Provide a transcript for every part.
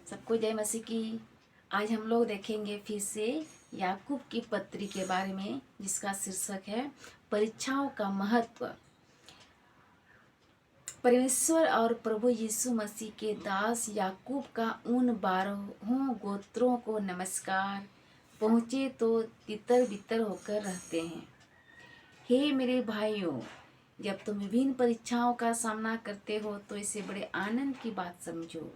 सबको जय मसीह की। आज हम लोग देखेंगे फिर से याकूब की पत्री के बारे में, जिसका शीर्षक है परीक्षाओं का महत्व। परमेश्वर और प्रभु यीशु मसीह के दास याकूब का उन 12 गोत्रों को नमस्कार। पहुँचे तो तितर बितर होकर रहते हैं। हे मेरे भाइयों, जब तुम विभिन्न परीक्षाओं का सामना करते हो तो इसे बड़े आनंद की बात समझो,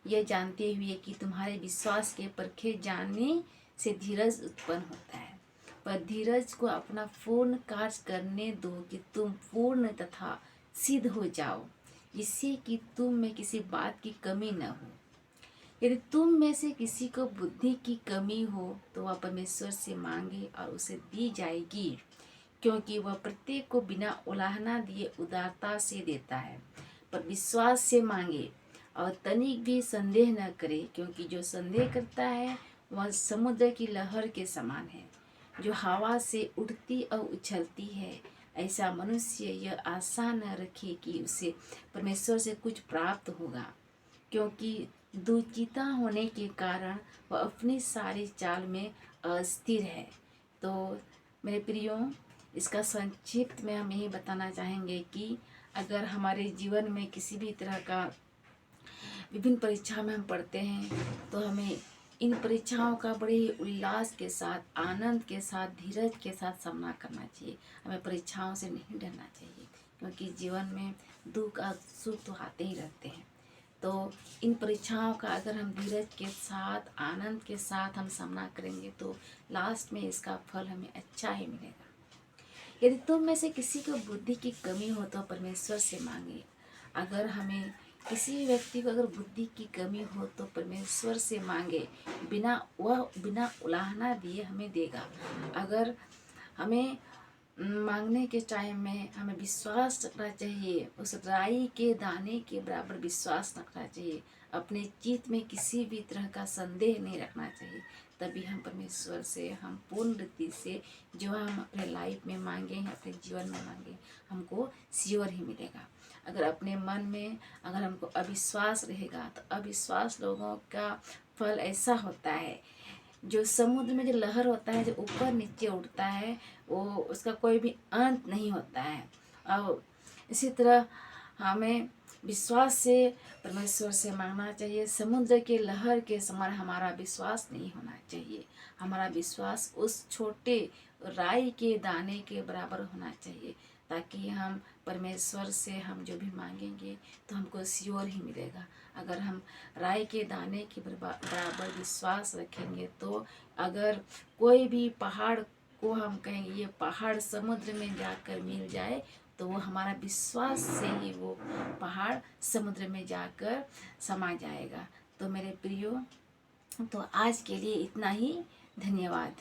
यह जानते हुए कि तुम्हारे विश्वास के परखे जाने से धीरज उत्पन्न होता है। पर धीरज को अपना पूर्ण कार्य करने दो कि तुम पूर्ण तथा सिद्ध हो जाओ, जिससे कि तुम में किसी बात की कमी न हो। यदि तुम में से किसी को बुद्धि की कमी हो तो वह परमेश्वर से मांगे और उसे दी जाएगी, क्योंकि वह प्रत्येक को बिना उलाहना दिए उदारता से देता है। पर विश्वास से मांगे और तनिक भी संदेह न करे, क्योंकि जो संदेह करता है वह समुद्र की लहर के समान है, जो हवा से उठती और उछलती है। ऐसा मनुष्य यह आशा न रखे कि उसे परमेश्वर से कुछ प्राप्त होगा, क्योंकि दुचिता होने के कारण वह अपनी सारी चाल में अस्थिर है। तो मेरे प्रियो, इसका संक्षिप्त में हम यही बताना चाहेंगे कि अगर हमारे जीवन में किसी भी तरह का विभिन्न परीक्षा में हम पढ़ते हैं तो हमें इन परीक्षाओं का बड़े ही उल्लास के साथ, आनंद के साथ, धीरज के साथ सामना करना चाहिए। हमें परीक्षाओं से नहीं डरना चाहिए, क्योंकि जीवन में दुख और सुख तो आते ही रहते हैं। तो इन परीक्षाओं का अगर हम धीरज के साथ, आनंद के साथ हम सामना करेंगे तो लास्ट में इसका फल हमें अच्छा ही मिलेगा। यदि तुम में से किसी को बुद्धि की कमी हो तो परमेश्वर से मांगे। अगर हमें किसी भी व्यक्ति को अगर बुद्धि की कमी हो तो परमेश्वर से मांगे, बिना उलाहना दिए हमें देगा। अगर हमें मांगने के टाइम में हमें विश्वास रखना चाहिए, उस राई के दाने के बराबर विश्वास रखना चाहिए। अपने चित्त में किसी भी तरह का संदेह नहीं रखना चाहिए, तभी हम परमेश्वर से हम पूर्ण रीति से जो हम अपने लाइफ में मांगे हैं, अपने जीवन में मांगे, हमको श्योर ही मिलेगा। अगर अपने मन में अगर हमको अविश्वास रहेगा तो अविश्वास लोगों का फल ऐसा होता है, जो समुद्र में जो लहर होता है, जो ऊपर नीचे उठता है, वो उसका कोई भी अंत नहीं होता है। और इसी तरह हमें विश्वास से परमेश्वर से मांगना चाहिए। समुद्र के लहर के समान हमारा विश्वास नहीं होना चाहिए। हमारा विश्वास उस छोटे राई के दाने के बराबर होना चाहिए, ताकि हम परमेश्वर से हम जो भी मांगेंगे तो हमको श्योर ही मिलेगा। अगर हम राई के दाने के बराबर विश्वास रखेंगे तो अगर कोई भी पहाड़ को हम कहेंगे ये पहाड़ समुद्र में जाकर मिल जाए, तो वो हमारा विश्वास से ही वो पहाड़ समुद्र में जाकर समा जाएगा। तो मेरे प्रियो, तो आज के लिए इतना ही। धन्यवाद।